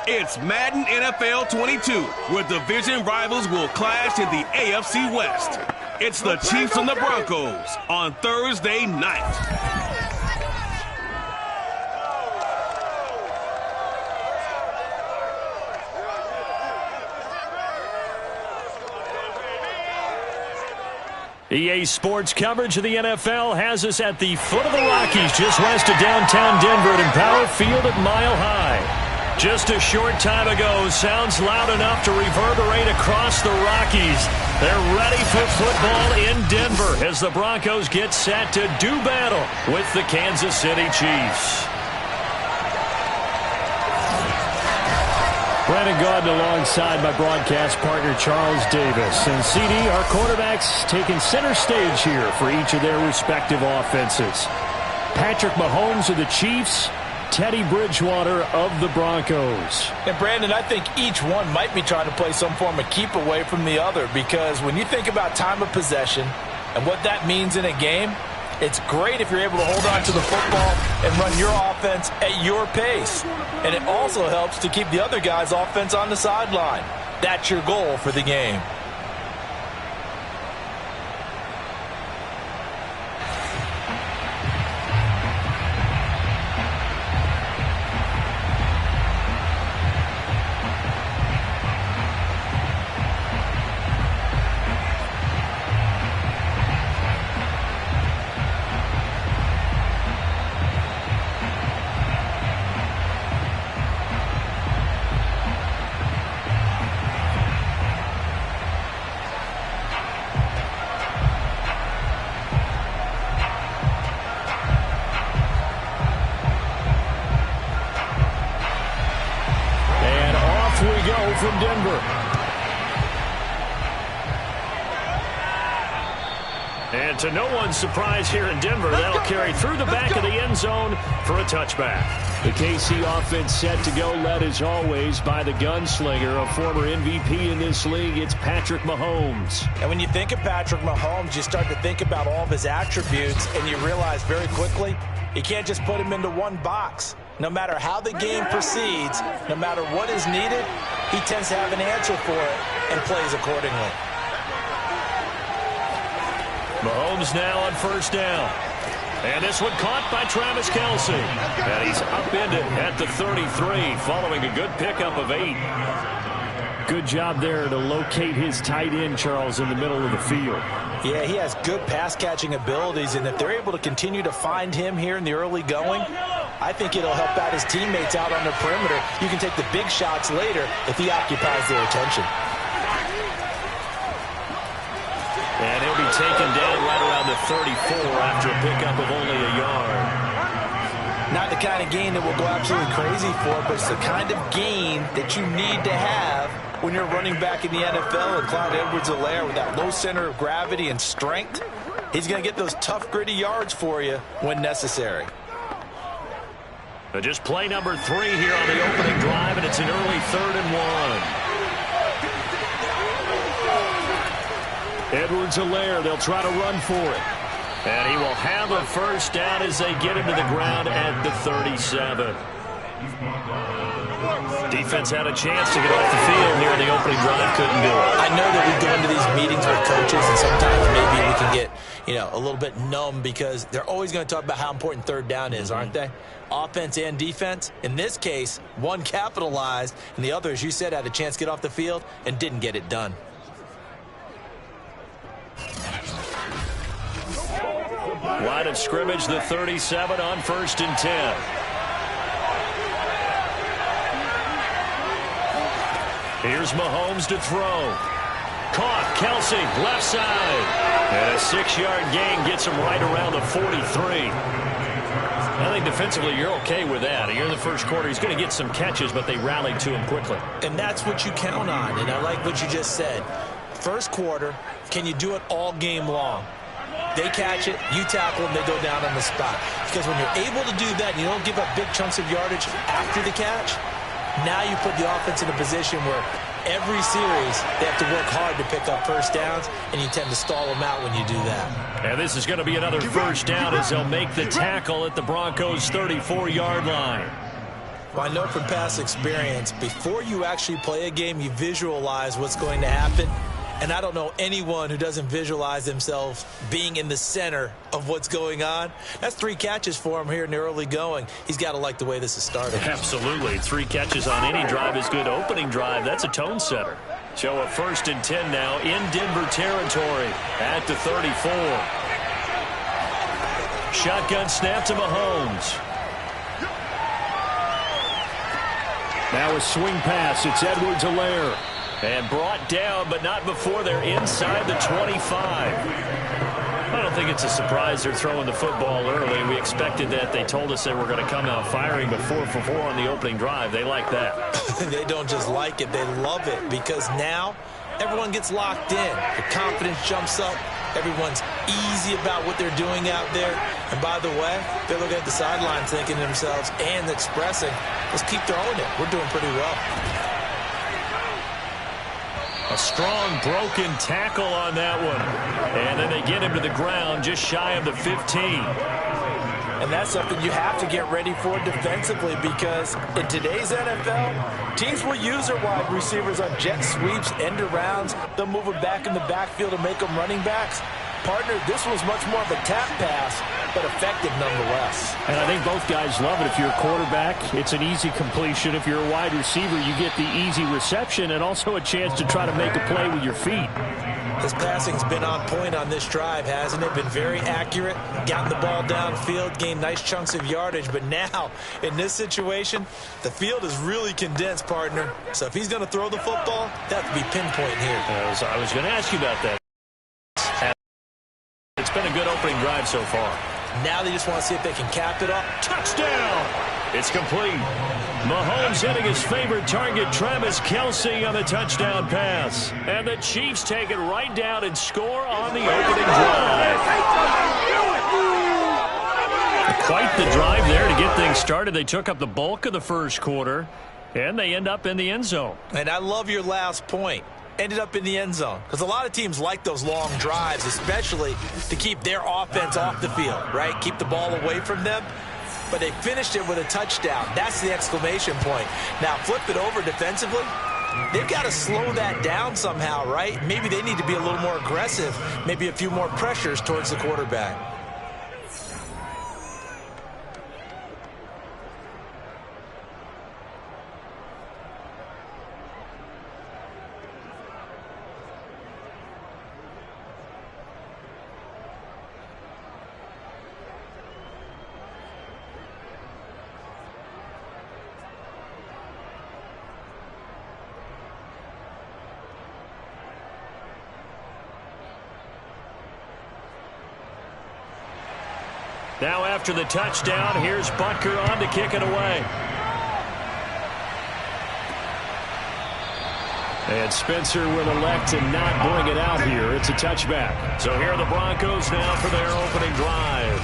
It's Madden NFL 22, where division rivals will clash in the AFC West. It's the Chiefs and the Broncos on Thursday night. EA Sports coverage of the NFL has us at the foot of the Rockies, just west of downtown Denver at Empower Field at Mile High. Just a short time ago, sounds loud enough to reverberate across the Rockies. They're ready for football in Denver as the Broncos get set to do battle with the Kansas City Chiefs. Brandon Gaudin alongside my broadcast partner Charles Davis. And CD, our quarterbacks taking center stage here for each of their respective offenses. Patrick Mahomes of the Chiefs, Teddy Bridgewater of the Broncos. And Brandon, I think each one might be trying to play some form of keep away from the other, because when you think about time of possession and what that means in a game, it's great if you're able to hold on to the football and run your offense at your pace. And it also helps to keep the other guy's offense on the sideline. That's your goal for the game. From Denver. And to no one's surprise here in Denver, that'll carry through the back of the end zone for a touchback. The KC offense set to go, led as always by the gunslinger, a former MVP in this league. It's Patrick Mahomes. And when you think of Patrick Mahomes, you start to think about all of his attributes, and you realize very quickly you can't just put him into one box. No matter how the game proceeds, no matter what is needed, he tends to have an answer for it and plays accordingly. Mahomes now on first down. And this one caught by Travis Kelce. And he's upended at the 33 following a good pickup of 8. Good job there to locate his tight end, Charles, in the middle of the field. Yeah, he has good pass-catching abilities, and if they're able to continue to find him here in the early going, I think it'll help out his teammates out on the perimeter. You can take the big shots later if he occupies their attention. And he'll be taken down right around the 34 after a pickup of only a yard. Not the kind of gain that will go absolutely crazy for, but it's the kind of gain that you need to have when you're running back in the NFL. And Clyde Edwards-Helaire, with that low center of gravity and strength, he's going to get those tough, gritty yards for you when necessary. Just play number 3 here on the opening drive, and it's an early 3rd and 1. Edwards-Helaire, they'll try to run for it. And he will have a first down as they get him to the ground at the 37. Defense had a chance to get off the field here in the opening drive, couldn't do it. I know that we go into these meetings with coaches, and sometimes maybe we can get, a little bit numb, because they're always going to talk about how important third down is, aren't they? Offense and defense. In this case, one capitalized, and the other, as you said, had a chance to get off the field and didn't get it done. Line of scrimmage, the 37 on 1st and 10. Here's Mahomes to throw. Caught, Kelce, left side. And a 6-yard gain gets him right around the 43. I think defensively you're okay with that. Here in the first quarter, he's going to get some catches, but they rallied to him quickly. And that's what you count on, and I like what you just said. First quarter, can you do it all game long? They catch it, you tackle them, they go down on the spot. Because when you're able to do that and you don't give up big chunks of yardage after the catch, now you put the offense in a position where every series they have to work hard to pick up first downs, and you tend to stall them out when you do that. And this is going to be another first down as they'll make the tackle at the Broncos' 34-yard line. Well, I know from past experience, before you actually play a game, you visualize what's going to happen. And I don't know anyone who doesn't visualize themselves being in the center of what's going on. That's 3 catches for him here in the early going. He's got to like the way this is started. Absolutely. 3 catches on any drive is good. Opening drive, that's a tone setter. So a 1st and 10 now in Denver territory at the 34. Shotgun snap to Mahomes. Now a swing pass. It's Edwards-Helaire. And brought down, but not before they're inside the 25. I don't think it's a surprise they're throwing the football early. We expected that. They told us they were going to come out firing, but 4 for 4 on the opening drive. They like that. They don't just like it, they love it, because now everyone gets locked in. The confidence jumps up. Everyone's easy about what they're doing out there. And by the way, they're looking at the sideline thinking to themselves and expressing, let's keep throwing it. We're doing pretty well. A strong broken tackle on that one. And then they get him to the ground just shy of the 15. And that's something you have to get ready for defensively, because in today's NFL, teams will use their wide receivers on jet sweeps, end arounds. They'll move them back in the backfield and make them running backs. Partner, this was much more of a tap pass, but effective nonetheless. And I think both guys love it. If you're a quarterback, it's an easy completion. If you're a wide receiver, you get the easy reception and also a chance to try to make a play with your feet. His passing's been on point on this drive, hasn't it? Been very accurate, gotten the ball downfield, gained nice chunks of yardage. But now, in this situation, the field is really condensed, partner. So if he's going to throw the football, that would be pinpoint here. I was going to ask you about that. It's been a good opening drive so far. Now they just want to see if they can cap it up. Touchdown! It's complete. Mahomes hitting his favorite target, Travis Kelce, on the touchdown pass. And the Chiefs take it right down and score on the opening drive. Quite the drive there to get things started. They took up the bulk of the first quarter, and they end up in the end zone. And I love your last point. Ended up in the end zone, because a lot of teams like those long drives, especially to keep their offense off the field, right? Keep the ball away from them. But they finished it with a touchdown. That's the exclamation point. Now flip it over defensively. They've got to slow that down somehow, right? Maybe they need to be a little more aggressive, maybe a few more pressures towards the quarterback. Now after the touchdown, here's Butker on to kick it away. And Spencer will elect to not bring it out here. It's a touchback. So here are the Broncos now for their opening drive.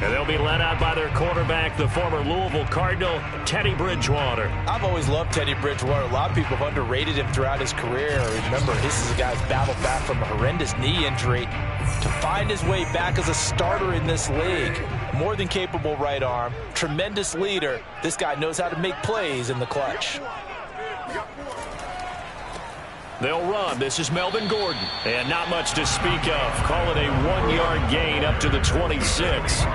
And they'll be led out by their quarterback, the former Louisville Cardinal, Teddy Bridgewater. I've always loved Teddy Bridgewater. A lot of people have underrated him throughout his career. Remember, this is a guy who's battled back from a horrendous knee injury to find his way back as a starter in this league. More than capable right arm, tremendous leader. This guy knows how to make plays in the clutch. They'll run. This is Melvin Gordon. And not much to speak of. Call it a 1-yard gain up to the 26.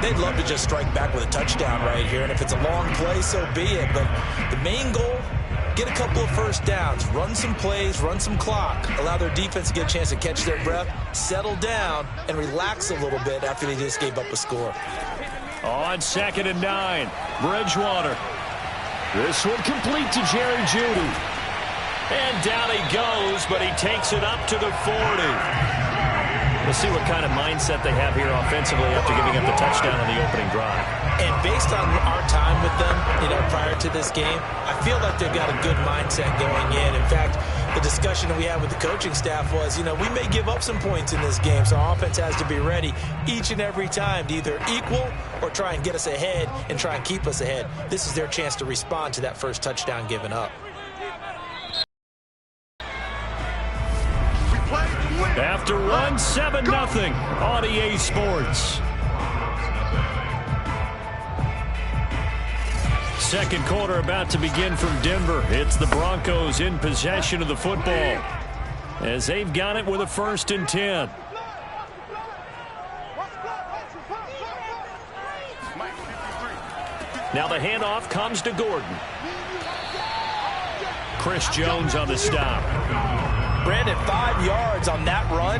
They'd love to just strike back with a touchdown right here. And if it's a long play, so be it. But the main goal, get a couple of first downs. Run some plays, run some clock. Allow their defense to get a chance to catch their breath, settle down, and relax a little bit after they just gave up a score. On 2nd and 9, Bridgewater. This one complete to Jerry Jeudy. And down he goes, but he takes it up to the 40. We'll see what kind of mindset they have here offensively after giving up the touchdown on the opening drive. And based on our time with them, prior to this game, I feel like they've got a good mindset going in. In fact, the discussion that we had with the coaching staff was, we may give up some points in this game, so our offense has to be ready each and every time to either equal or try and get us ahead and try and keep us ahead. This is their chance to respond to that first touchdown given up. After one, 7-0 on EA Sports. second quarter about to begin from Denver. It's the Broncos in possession of the football as they've got it with a 1st and 10. Now the handoff comes to Gordon. Chris Jones on the stop. Brandon, 5 yards on that run.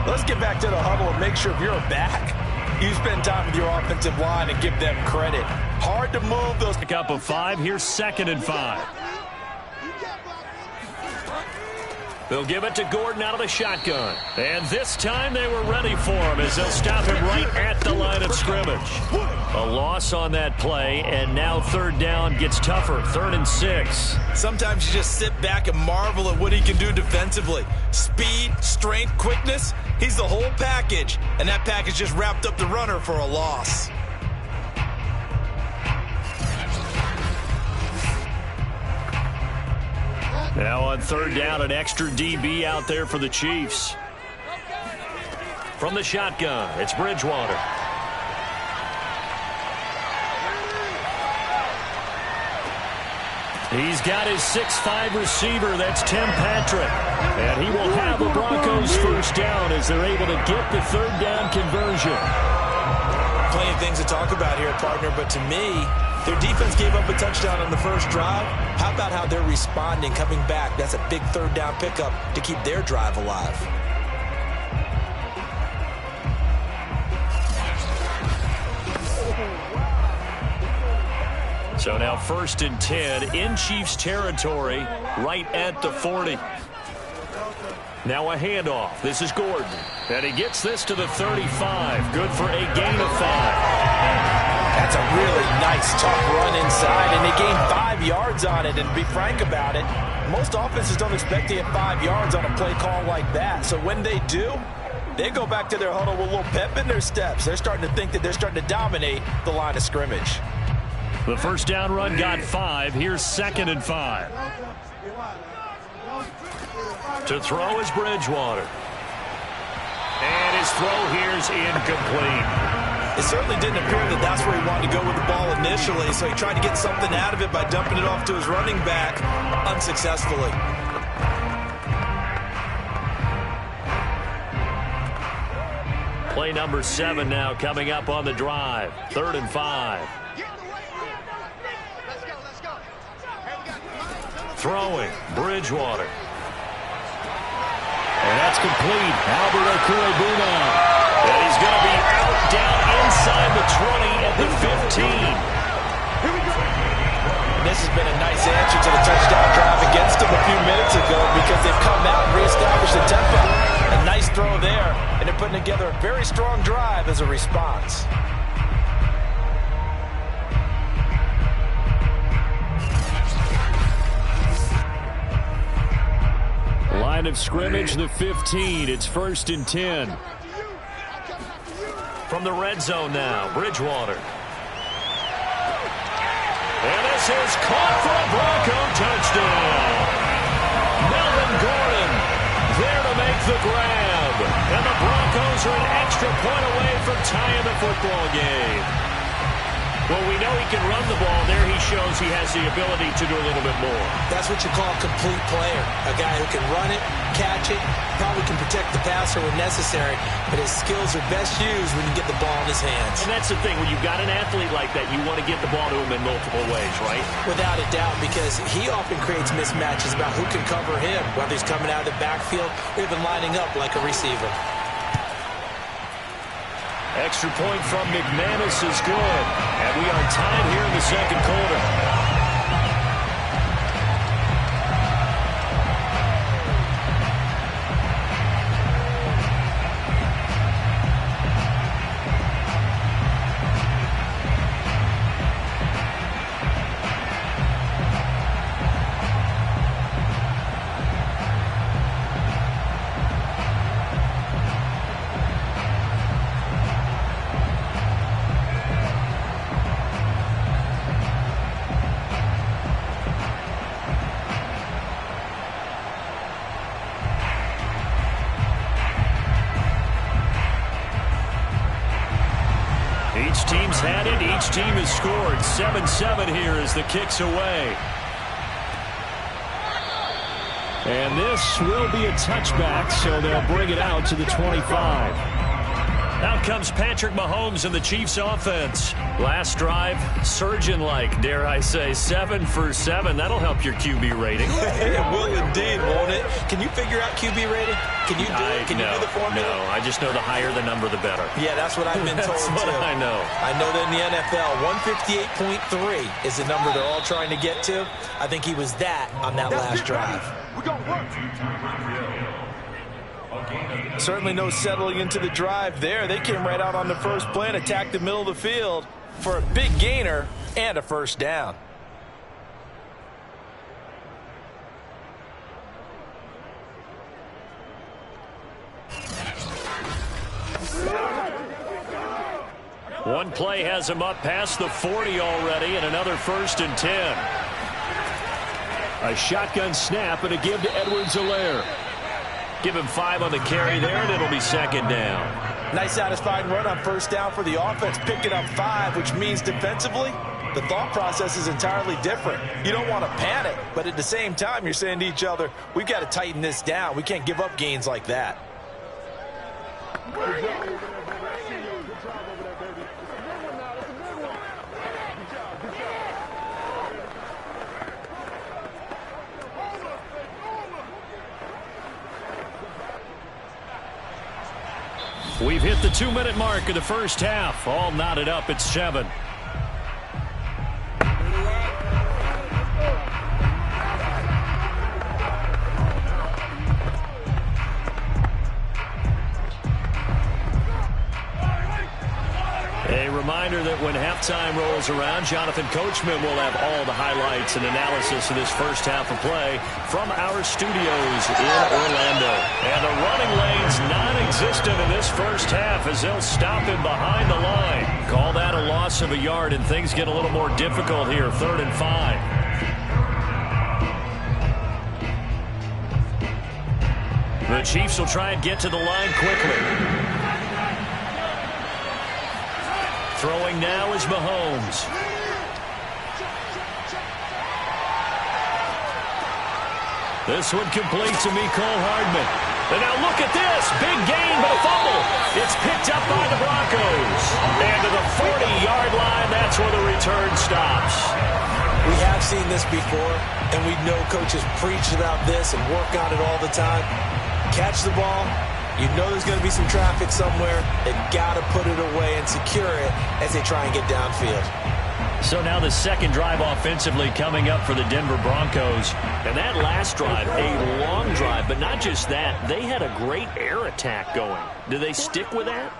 Let's get back to the huddle and make sure if you're a back, you spend time with your offensive line and give them credit. Hard to move those. Pick up a 5. Here's 2nd and 5. They'll give it to Gordon out of the shotgun. And this time they were ready for him as they'll stop him right at the line of scrimmage. A loss on that play, and now 3rd down gets tougher. 3rd and 6. Sometimes you just sit back and marvel at what he can do defensively. Speed, strength, quickness. He's the whole package, and that package just wrapped up the runner for a loss. Now on 3rd down, an extra DB out there for the Chiefs. From the shotgun, it's Bridgewater. He's got his 6'5" receiver. That's Tim Patrick. And he will have the Broncos 1st down as they're able to get the 3rd down conversion. Plenty of things to talk about here, partner, but to me, their defense gave up a touchdown on the first drive. How about how they're responding, coming back? That's a big 3rd down pickup to keep their drive alive. So now 1st and 10 in Chiefs territory, right at the 40. Now a handoff. This is Gordon. And he gets this to the 35. Good for a gain of 5. That's a really nice, tough run inside, and they gained 5 yards on it. And to be frank about it, most offenses don't expect to get 5 yards on a play call like that. So when they do, they go back to their huddle with a little pep in their steps. They're starting to think that they're starting to dominate the line of scrimmage. The 1st down run got 5. Here's 2nd and 5. To throw is Bridgewater. And his throw here is incomplete. It certainly didn't appear that that's where he wanted to go with the ball initially, so he tried to get something out of it by dumping it off to his running back unsuccessfully. Play number 7 now coming up on the drive. 3rd and 5. Throwing, Bridgewater. And that's complete. Albert Okwuegbunam. And he's going to be out down inside the 20 at the 15. And this has been a nice answer to the touchdown drive against them a few minutes ago because they've come out and reestablished the tempo. A nice throw there, and they're putting together a very strong drive as a response. Line of scrimmage, the 15. It's 1st and 10. From the red zone now, Bridgewater. And this is caught for a Bronco touchdown. Melvin Gordon there to make the grab. And the Broncos are an extra point away from tying the football game. Well, we know he can run the ball. There he shows he has the ability to do a little bit more. That's what you call a complete player. A guy who can run it, catch it, probably can protect the passer when necessary, but his skills are best used when you get the ball in his hands. And that's the thing. When you've got an athlete like that, you want to get the ball to him in multiple ways, right? Without a doubt, because he often creates mismatches about who can cover him, whether he's coming out of the backfield or even lining up like a receiver. Extra point from McManus is good. And we are tied here in the second quarter. Each team's had it. Each team has scored. 7-7 here as the kick's away. And this will be a touchback, so they'll bring it out to the 25. Out comes Patrick Mahomes and the Chiefs offense. Last drive, surgeon-like, dare I say, 7 for 7. That'll help your QB rating. It will indeed, won't it? Can you figure out QB rating? Can you do it? Can you do the formula? No, I just know the higher the number, the better. Yeah, that's what I've been told, That's what I know. I know that in the NFL, 158.3 is the number they're all trying to get to. I think he was that on that last drive. We're going to work. Certainly no settling into the drive there. They came right out on the first play and attacked the middle of the field for a big gainer and a first down. One play has him up past the 40 already, and another 1st and 10. A shotgun snap and a give to Edwards-Helaire. Give him 5 on the carry there, and it'll be 2nd down. Nice satisfying run on first down for the offense, picking up 5, which means defensively, the thought process is entirely different. You don't want to panic, but at the same time, you're saying to each other, we've got to tighten this down. We can't give up gains like that. We've hit the 2-minute mark of the first half. All knotted up at 7. A reminder that when halftime rolls around, Jonathan Coachman will have all the highlights and analysis of this first half of play from our studios in Orlando. And the running lane's non-existent in this first half as they'll stop him behind the line. Call that a loss of a yard, and things get a little more difficult here, 3rd and 5. The Chiefs will try and get to the line quickly. Throwing now is Mahomes. This one complete to Mecole Hardman. And now look at this. Big gain, but a fumble. It's picked up by the Broncos. And to the 40-yard line, that's where the return stops. We have seen this before, and we know coaches preach about this and work on it all the time. Catch the ball. You know there's going to be some traffic somewhere. They've got to put it away and secure it as they try and get downfield. So now the second drive offensively coming up for the Denver Broncos. And that last drive, a long drive, but not just that. They had a great air attack going. Do they stick with that?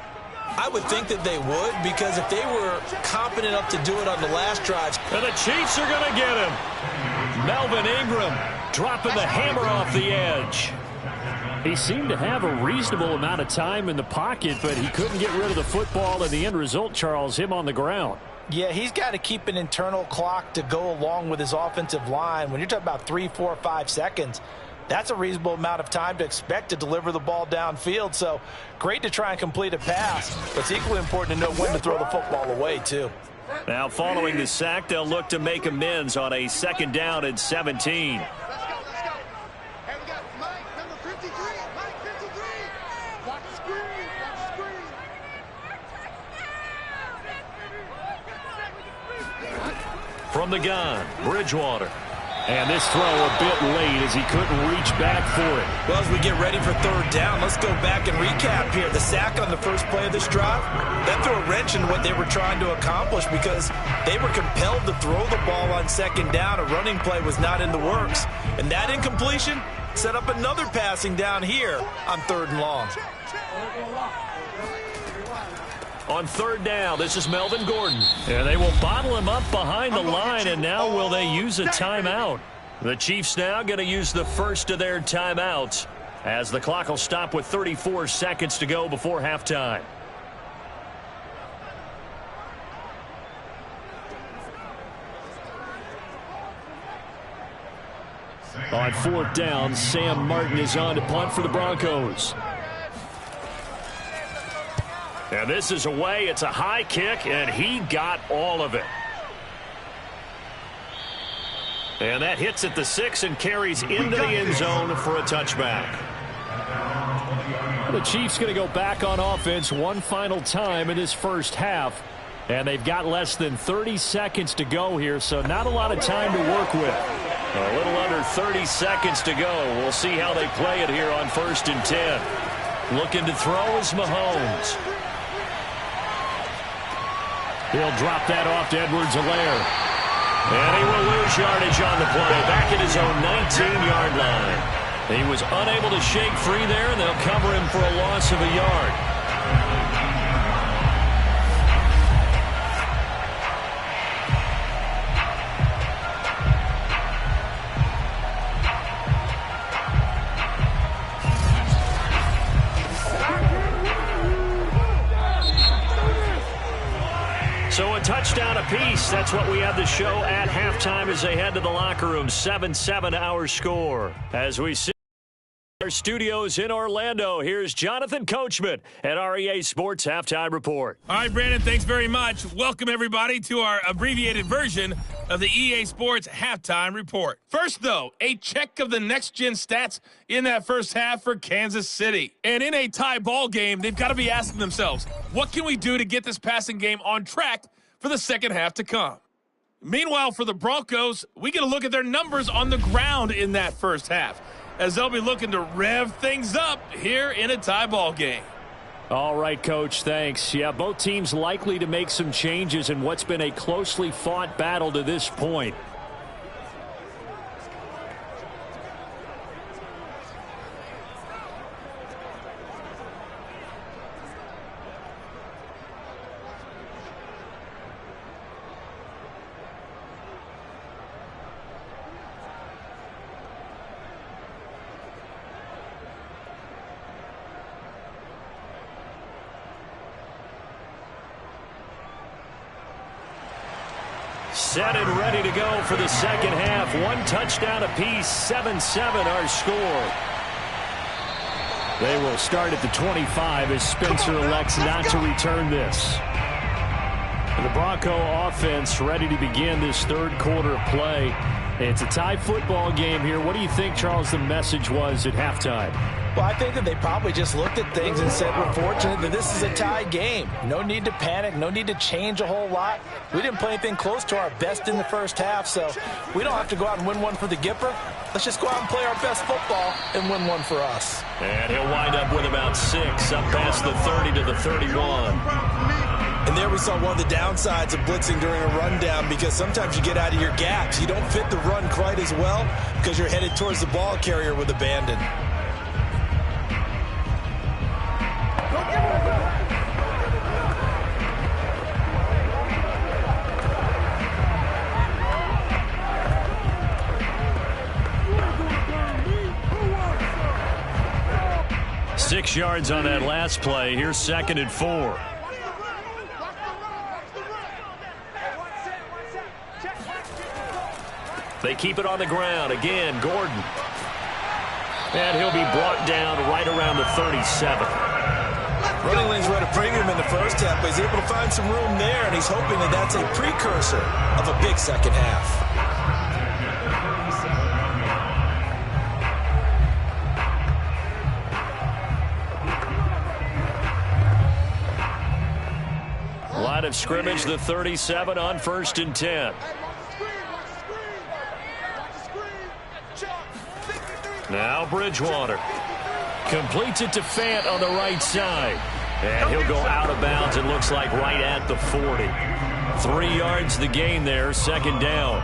I would think that they would, because if they were confident enough to do it on the last drives. And the Chiefs are going to get him. Melvin Ingram dropping the hammer off the edge. He seemed to have a reasonable amount of time in the pocket, but he couldn't get rid of the football, and the end result, Charles, him on the ground. Yeah, he's got to keep an internal clock to go along with his offensive line. When you're talking about 3, 4, 5 seconds, that's a reasonable amount of time to expect to deliver the ball downfield. So great to try and complete a pass, but it's equally important to know when to throw the football away, too. Now, following the sack, they'll look to make amends on a 2nd down and 17. From the gun, Bridgewater. And this throw a bit late as he couldn't reach back for it. Well, as we get ready for 3rd down, let's go back and recap here. The sack on the first play of this drive, that threw a wrench in what they were trying to accomplish because they were compelled to throw the ball on 2nd down. A running play was not in the works. And that incompletion set up another passing down here on 3rd and long. On 3rd down, this is Melvin Gordon. And they will bottle him up behind the line, and now will they use a timeout? The Chiefs now going to use the first of their timeouts as the clock will stop with 34 seconds to go before halftime. On 4th down, Sam Martin is on to punt for the Broncos. And this is away. It's a high kick, and he got all of it. And that hits at the 6 and carries into the end zone for a touchback. The Chiefs going to go back on offense one final time in this first half. And they've got less than 30 seconds to go here, so not a lot of time to work with. A little under 30 seconds to go. We'll see how they play it here on 1st and 10. Looking to throw is Mahomes. He'll drop that off to Edwards-Helaire. And he will lose yardage on the play, back at his own 19-yard line. He was unable to shake free there, and they'll cover him for a loss of a yard. So a touchdown apiece. That's what we have the show at halftime as they head to the locker room. 7-7 our score. As we see our studios in Orlando, here's Jonathan Coachman at REA Sports Halftime Report. All right, Brandon, thanks very much. Welcome, everybody, to our abbreviated version of the EA Sports Halftime Report. First, though, a check of the next-gen stats in that first half for Kansas City. And in a tie ball game, they've got to be asking themselves, what can we do to get this passing game on track for the second half to come? Meanwhile, for the Broncos, we get a look at their numbers on the ground in that first half, as they'll be looking to rev things up here in a tie ball game. All right, Coach, thanks. Yeah, both teams likely to make some changes in what's been a closely fought battle to this point. Set and ready to go for the second half. One touchdown apiece, 7-7 our score. They will start at the 25 as Spencer elects not to return this. The Bronco offense ready to begin this third quarter of play. It's a tie football game here. What do you think, Charles, the message was at halftime? Well, I think that they probably just looked at things and said, we're fortunate that this is a tie game. No need to panic. No need to change a whole lot. We didn't play anything close to our best in the first half, so we don't have to go out and win one for the Gipper. Let's just go out and play our best football and win one for us. And he'll wind up with about 6, up past the 30 to the 31. And there we saw one of the downsides of blitzing during a rundown, because sometimes you get out of your gaps. You don't fit the run quite as well because you're headed towards the ball carrier with abandon. Six yards on that last play. Here's 2nd and 4. They keep it on the ground. Again, Gordon. And he'll be brought down right around the 37. Running lanes were at a premium in the first half, but he's able to find some room there, and he's hoping that that's a precursor of a big second half. Line of scrimmage, the 37 on 1st and 10. Now Bridgewater completes it to Fant on the right side. And he'll go out of bounds, it looks like right at the 40. 3 yards the gain there, 2nd down.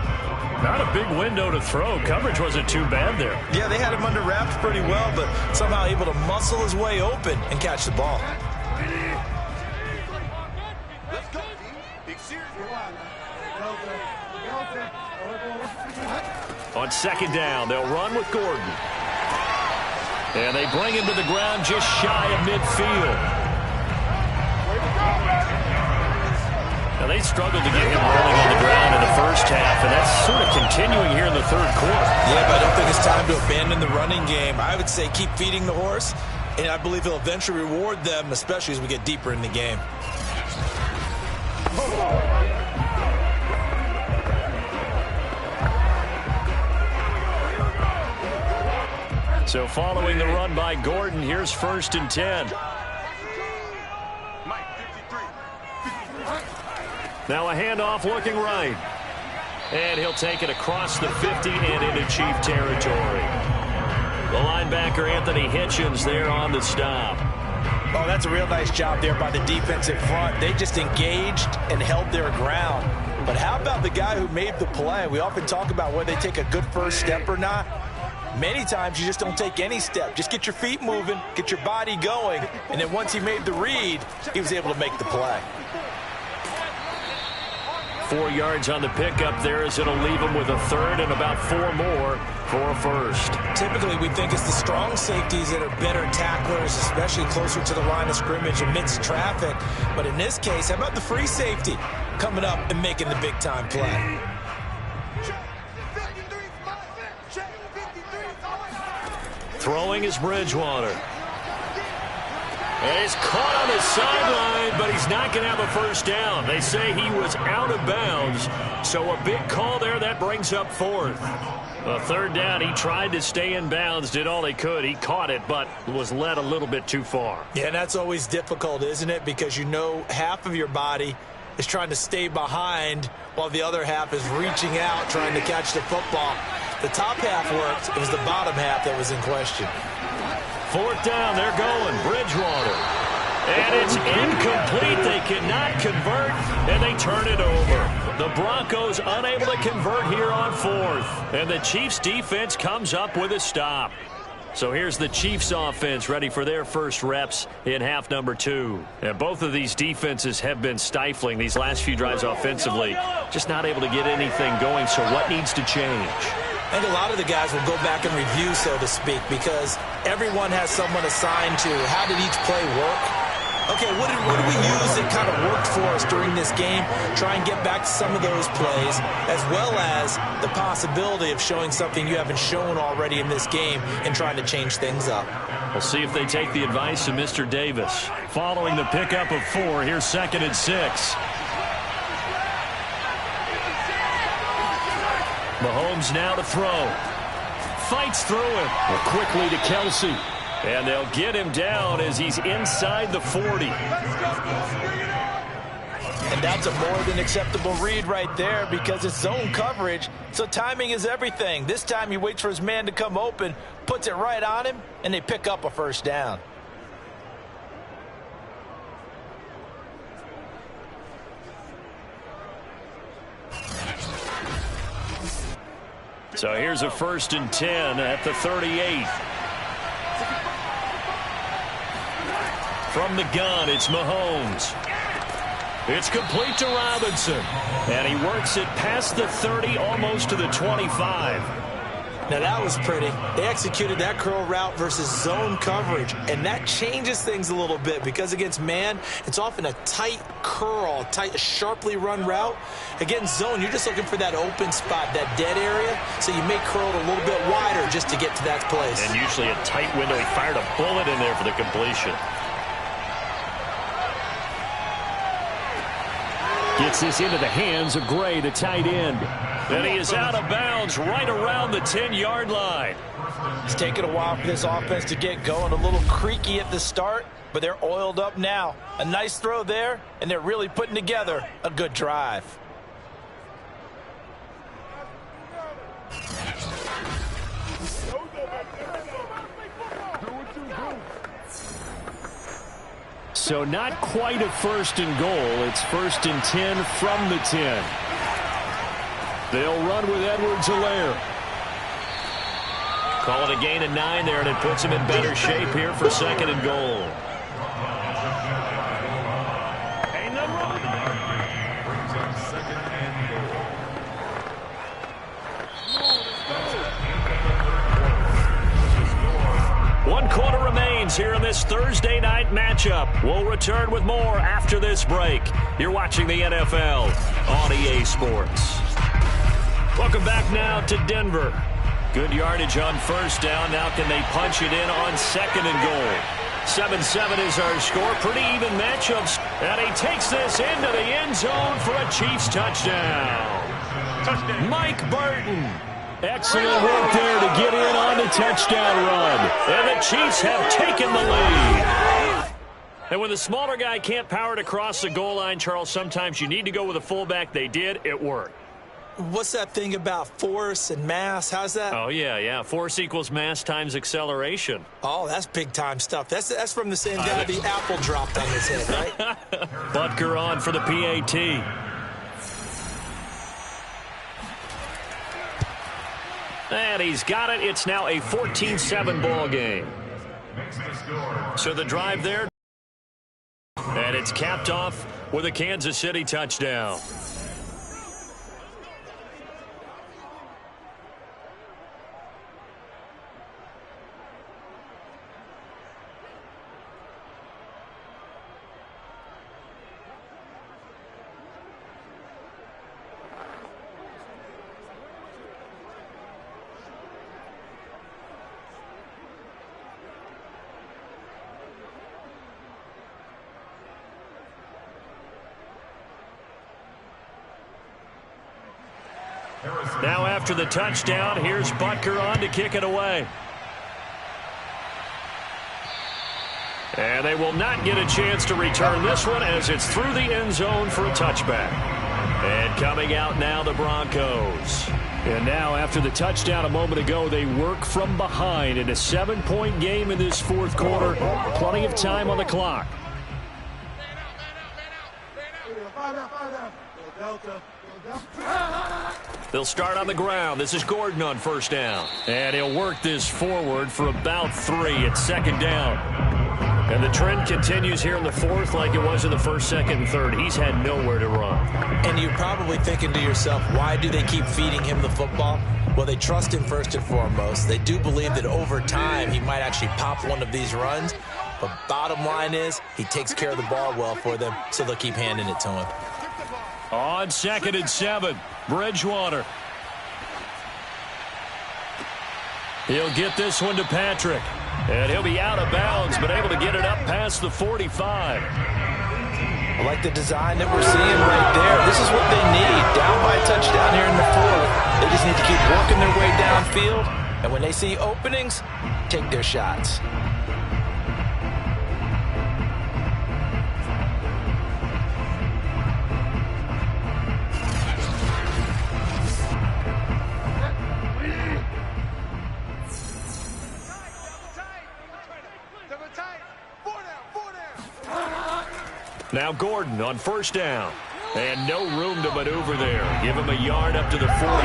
Not a big window to throw. Coverage wasn't too bad there. Yeah, they had him under wraps pretty well, but somehow able to muscle his way open and catch the ball. On 2nd down, they'll run with Gordon. And they bring him to the ground just shy of midfield. Now, they struggled to get him rolling on the ground in the first half, and that's sort of continuing here in the third quarter. Yeah, but I don't think it's time to abandon the running game. I would say keep feeding the horse And I believe he'll eventually reward them, especially as we get deeper in the game. So following the run by Gordon, here's 1st and 10. Now a handoff looking right. And he'll take it across the 50 and into Chief territory. The linebacker, Anthony Hitchens, there on the stop. Oh, that's a real nice job there by the defensive front. They just engaged and held their ground. But how about the guy who made the play? We often talk about whether they take a good first step or not. Many times you just don't take any step. Just get your feet moving, get your body going, and then once he made the read, he was able to make the play. 4 yards on the pickup there as it'll leave him with a third and about 4 more for a first. Typically, we think it's the strong safeties that are better tacklers, especially closer to the line of scrimmage amidst traffic. But in this case, how about the free safety coming up and making the big-time play? Throwing is Bridgewater. And he's caught on the sideline, but he's not going to have a first down. They say he was out of bounds, so a big call there. That brings up 4th. A 3rd down, he tried to stay in bounds, did all he could. He caught it, but was led a little bit too far. Yeah, and that's always difficult, isn't it? Because you know half of your body is trying to stay behind while the other half is reaching out, trying to catch the football. The top half worked. It was the bottom half that was in question. 4th down, they're going. Bridgewater. And it's incomplete. They cannot convert, and they turn it over. The Broncos unable to convert here on 4th. And the Chiefs defense comes up with a stop. So here's the Chiefs offense ready for their first reps in half number 2. And both of these defenses have been stifling these last few drives offensively. Just not able to get anything going, so what needs to change? I think a lot of the guys will go back and review, so to speak, because everyone has someone assigned to how did each play work. Okay, what did we use that kind of worked for us during this game? Try and get back to some of those plays, as well as the possibility of showing something you haven't shown already in this game and trying to change things up. We'll see if they take the advice of Mr. Davis. Following the pickup of 4, here's 2nd and 6. Mahomes now to throw. Fights through it. Quickly to Kelsey. And they'll get him down as he's inside the 40. And that's a more than acceptable read right there because it's zone coverage, so timing is everything. This time he waits for his man to come open, puts it right on him, and they pick up a first down. So here's a 1st and 10 at the 38. From the gun, it's Mahomes. It's complete to Robinson. And he works it past the 30, almost to the 25. Now that was pretty. They executed that curl route versus zone coverage, and that changes things a little bit because against man, it's often a tight curl, sharply run route. Against zone, you're just looking for that open spot, that dead area, so you may curl it a little bit wider just to get to that place. And usually a tight window. He fired a bullet in there for the completion. Gets this into the hands of Gray, the tight end. And he is out of bounds right around the 10-yard line. It's taken a while for this offense to get going. A little creaky at the start, but they're oiled up now. A nice throw there, and they're really putting together a good drive. So not quite a 1st and goal. It's 1st and 10 from the 10. They'll run with Edwards-Helaire. Call it a gain of 9 there, and it puts him in better shape here for 2nd and goal. One quarter remains here in this Thursday night matchup. We'll return with more after this break. You're watching the NFL on EA Sports. Welcome back now to Denver. Good yardage on 1st down. Now can they punch it in on 2nd and goal? 7-7 is our score. Pretty even matchups. And he takes this into the end zone for a Chiefs touchdown. Mike Burton. Excellent work there to get in on the touchdown run. And the Chiefs have taken the lead. And when the smaller guy can't power it across the goal line, Charles, sometimes you need to go with a fullback. They did. It worked. What's that thing about force and mass? How's that? Oh, yeah. Force equals mass times acceleration. Oh, that's big-time stuff. That's from the same guy the apple dropped on his head, right? Butker on for the PAT. And he's got it. It's now a 14-7 ball game. So the drive there. And it's capped off with a Kansas City touchdown. Now after the touchdown, here's Butker on to kick it away. And they will not get a chance to return this one as it's through the end zone for a touchback. And coming out now, the Broncos. And now after the touchdown a moment ago, they work from behind in a 7-point game in this fourth quarter. Plenty of time on the clock. They'll start on the ground. This is Gordon on first down. And he'll work this forward for about 3 at second down. And the trend continues here in the fourth like it was in the first, second, and third. He's had nowhere to run. And you're probably thinking to yourself, why do they keep feeding him the football? Well, they trust him first and foremost. They do believe that over time he might actually pop one of these runs. But bottom line is he takes care of the ball well for them, so they'll keep handing it to him. On 2nd and 7, Bridgewater. He'll get this one to Patrick. And he'll be out of bounds, but able to get it up past the 45. I like the design that we're seeing right there. This is what they need. Down by a touchdown here in the fourth. They just need to keep working their way downfield. And when they see openings, take their shots. Now Gordon on first down. And no room to maneuver there. Give him a yard up to the 47. Again,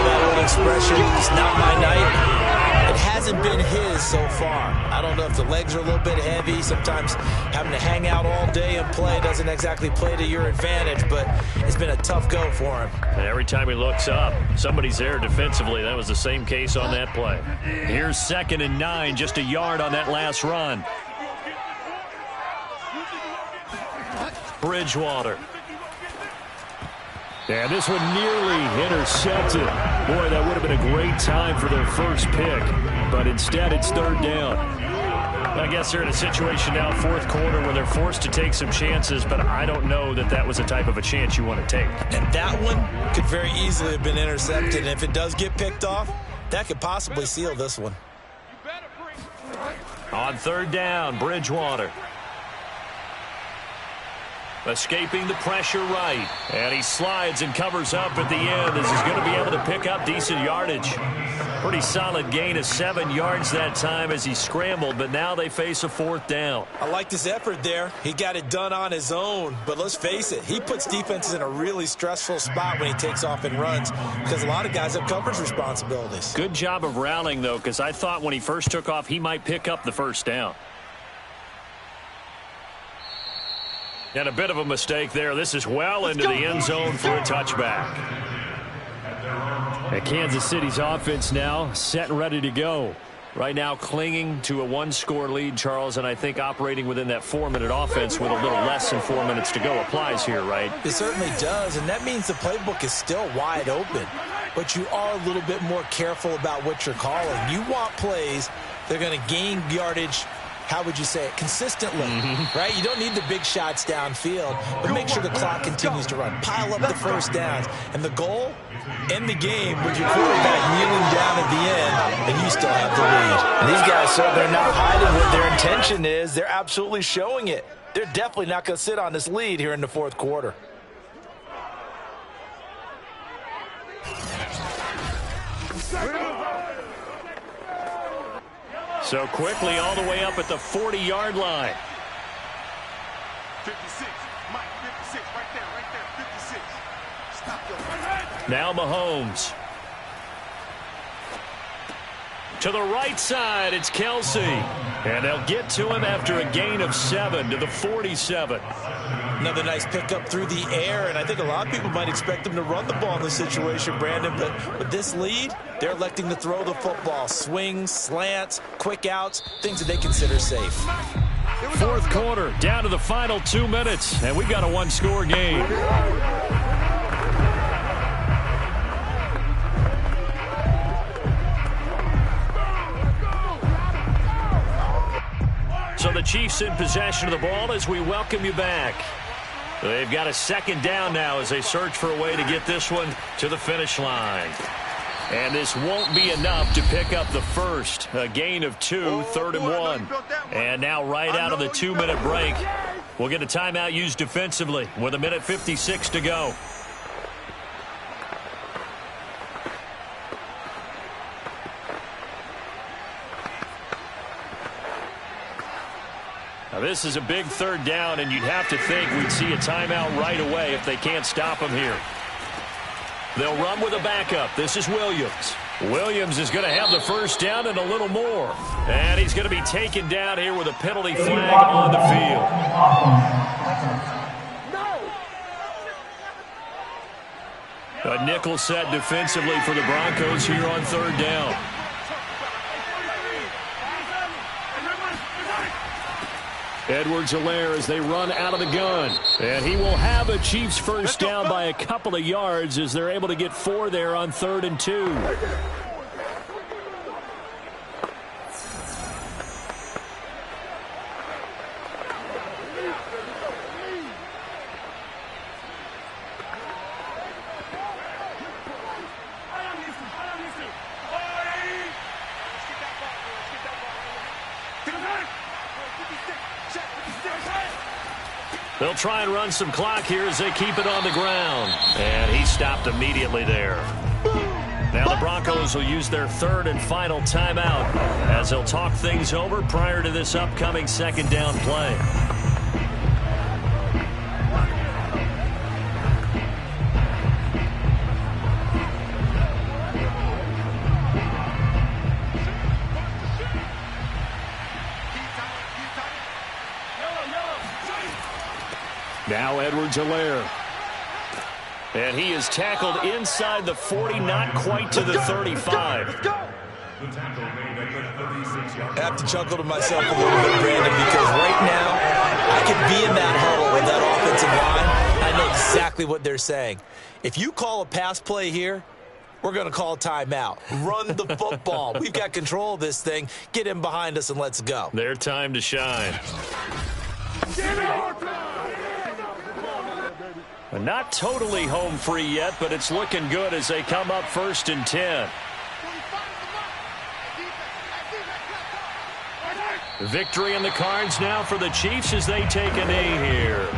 that old expression, it's not my night. It hasn't been his so far. I don't know if the legs are a little bit heavy. Sometimes having to hang out all day and play doesn't exactly play to your advantage, but it's been a tough go for him. And every time he looks up, somebody's there defensively. That was the same case on that play. Here's 2nd and 9, just a yard on that last run. Bridgewater. And this one nearly intercepted. Boy, that would have been a great time for their first pick. But instead, it's 3rd down. I guess they're in a situation now, fourth quarter, where they're forced to take some chances, but I don't know that that was the type of a chance you want to take. And that one could very easily have been intercepted. And if it does get picked off, that could possibly seal this one. On 3rd down, Bridgewater. Escaping the pressure right. And he slides and covers up at the end as he's going to be able to pick up decent yardage. Pretty solid gain of 7 yards that time as he scrambled, but now they face a 4th down. I liked his effort there. He got it done on his own. But let's face it, he puts defenses in a really stressful spot when he takes off and runs because a lot of guys have coverage responsibilities. Good job of rallying, though, because I thought when he first took off, he might pick up the 1st down. And a bit of a mistake there. This is well into the end zone for a touchback. And Kansas City's offense now set and ready to go. Right now clinging to a 1-score lead, Charles, and I think operating within that 4-minute offense with a little less than 4 minutes to go applies here, right? It certainly does, and that means the playbook is still wide open. But you are a little bit more careful about what you're calling. You want plays They're going to gain yardage, how would you say it, consistently, right? You don't need the big shots downfield, but make sure the clock continues to run. Pile up the first downs. And the goal, end the game with your quarterback kneeling down at the end, and you still have the lead. And these guys, so they're not hiding what their intention is. They're absolutely showing it. They're definitely not going to sit on this lead here in the fourth quarter. So quickly all the way up at the 40-yard line. 56, Mike, 56, right there, 56. Stop your... Now Mahomes. To the right side, it's Kelsey. And they'll get to him after a gain of 7 to the 47. Another nice pickup through the air, and I think a lot of people might expect them to run the ball in this situation, Brandon, but with this lead, they're electing to throw the football. Swings, slants, quick outs, things that they consider safe. Fourth quarter, down to the final 2 minutes, and we've got a one-score game. So the Chiefs in possession of the ball as we welcome you back. They've got a second down now as they search for a way to get this one to the finish line. And this won't be enough to pick up the first. A gain of 2, 3rd and 1. And now right out of the 2-minute break, we'll get a timeout used defensively with 1:56 to go. Now this is a big 3rd down, and you'd have to think we'd see a timeout right away if they can't stop him here. They'll run with a backup. This is Williams. Williams is going to have the first down and a little more. And he's going to be taken down here with a penalty flag on the field. A nickel set defensively for the Broncos here on 3rd down. Edwards-Helaire as they run out of the gun. And he will have a Chiefs first down by a couple of yards as they're able to get 4 there on 3rd and 2. They'll try and run some clock here as they keep it on the ground. And he stopped immediately there. Now the Broncos will use their 3rd and final timeout as they'll talk things over prior to this upcoming 2nd down play. Now Edwards-Helaire. And he is tackled inside the 40, not quite to the 35. I have to chuckle to myself a little bit, Brandon, because right now I could be in that huddle with that offensive line. I know exactly what they're saying. If you call a pass play here, we're going to call timeout. Run the football. We've got control of this thing. Get in behind us and let's go. Their time to shine. Not totally home free yet, but it's looking good as they come up 1st and 10. Victory in the cards now for the Chiefs as they take a knee here.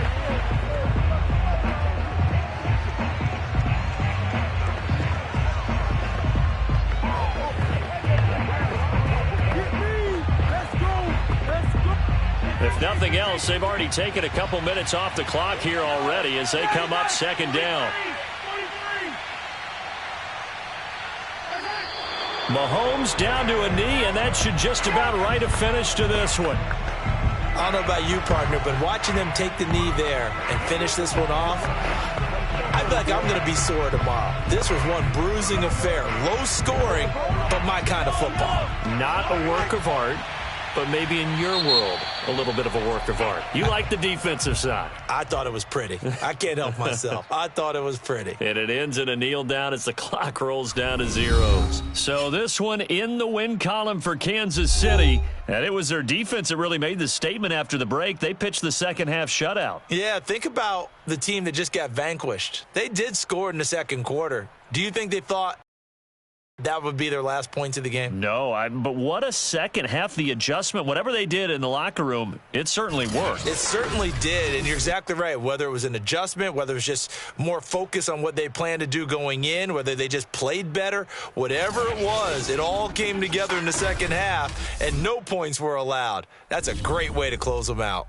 If nothing else, they've already taken a couple minutes off the clock here already as they come up 2nd down. Mahomes down to a knee, and that should just about write a finish to this one. I don't know about you, partner, but watching them take the knee there and finish this one off, I feel like I'm going to be sore tomorrow. This was one bruising affair. Low scoring, but my kind of football. Not a work of art. but maybe in your world, a little bit of a work of art. You like the defensive side. I thought it was pretty. I can't help myself. I thought it was pretty. And it ends in a kneel down as the clock rolls down to zeros. So this one in the win column for Kansas City. And it was their defense that really made the statement after the break. They pitched the second half shutout. Yeah, think about the team that just got vanquished. They did score in the second quarter. Do you think they thought that would be their last points of the game? No, but what a second half. The adjustment, whatever they did in the locker room, it certainly worked. It certainly did, and you're exactly right. Whether it was an adjustment, whether it was just more focus on what they planned to do going in, whether they just played better, whatever it was, it all came together in the second half, and no points were allowed. That's a great way to close them out.